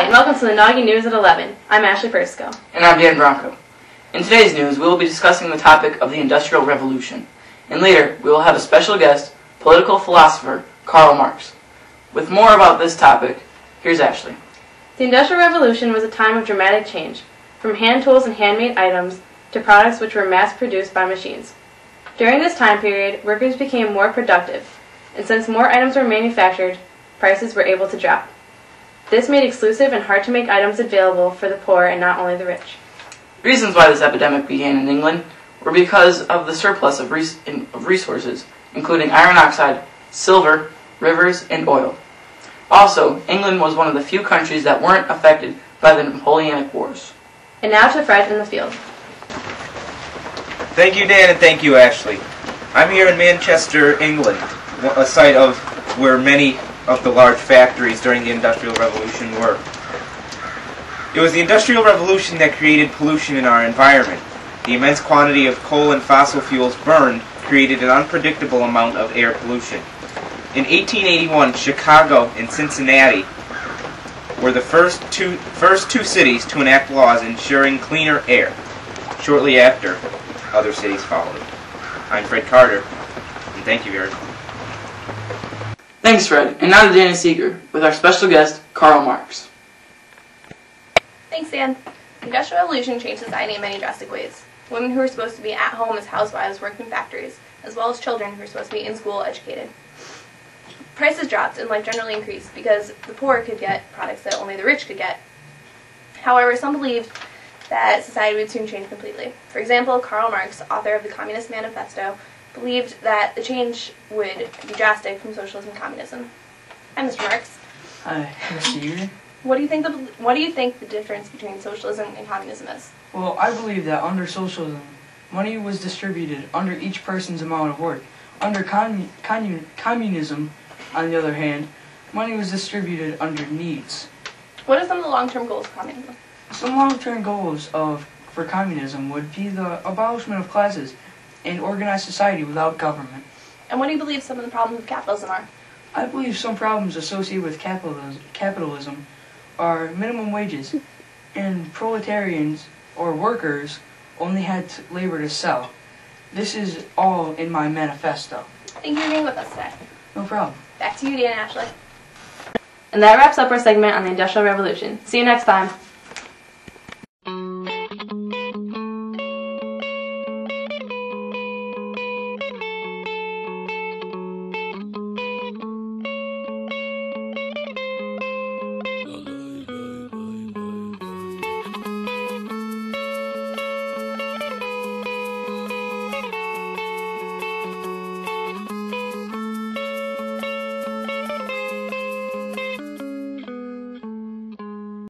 Hi, and welcome to the Naughty News at 11. I'm Ashley Persco. And I'm Dan Bronco. In today's news, we will be discussing the topic of the Industrial Revolution. And later, we will have a special guest, political philosopher Karl Marx. With more about this topic, here's Ashley. The Industrial Revolution was a time of dramatic change, from hand tools and handmade items to products which were mass-produced by machines. During this time period, workers became more productive, and since more items were manufactured, prices were able to drop. This made exclusive and hard-to-make items available for the poor and not only the rich. Reasons why this epidemic began in England were because of the surplus of resources, including iron oxide, silver, rivers, and oil. Also, England was one of the few countries that weren't affected by the Napoleonic Wars. And now to Fred in the field. Thank you, Dan, and thank you, Ashley. I'm here in Manchester, England, a site of where many of the large factories during the Industrial Revolution were. It was the Industrial Revolution that created pollution in our environment. The immense quantity of coal and fossil fuels burned created an unpredictable amount of air pollution. In 1881, Chicago and Cincinnati were the first two cities to enact laws ensuring cleaner air. Shortly after, other cities followed. I'm Fred Carter, and thank you very much. Thanks, Fred. And now to Dana Seeger, with our special guest, Karl Marx. Thanks, Dan. The Industrial Revolution changed society in many drastic ways. Women who were supposed to be at home as housewives worked in factories, as well as children who were supposed to be in school educated. Prices dropped and life generally increased because the poor could get products that only the rich could get. However, some believed that society would soon change completely. For example, Karl Marx, author of the Communist Manifesto, believed that the change would be drastic from socialism to communism. Hi, Mr. Marx. Hi, Mr. Uden. What do you think the difference between socialism and communism is? Well, I believe that under socialism, money was distributed under each person's amount of work. Under communism, on the other hand, money was distributed under needs. What are some of the long-term goals of communism? Some long-term goals for communism would be the abolishment of classes and organized society without government. And what do you believe some of the problems of capitalism are? I believe some problems associated with capitalism are minimum wages, and proletarians or workers only had labor to sell. This is all in my manifesto. Thank you for being with us today. No problem. Back to you, Dan and Ashley. And that wraps up our segment on the Industrial Revolution. See you next time.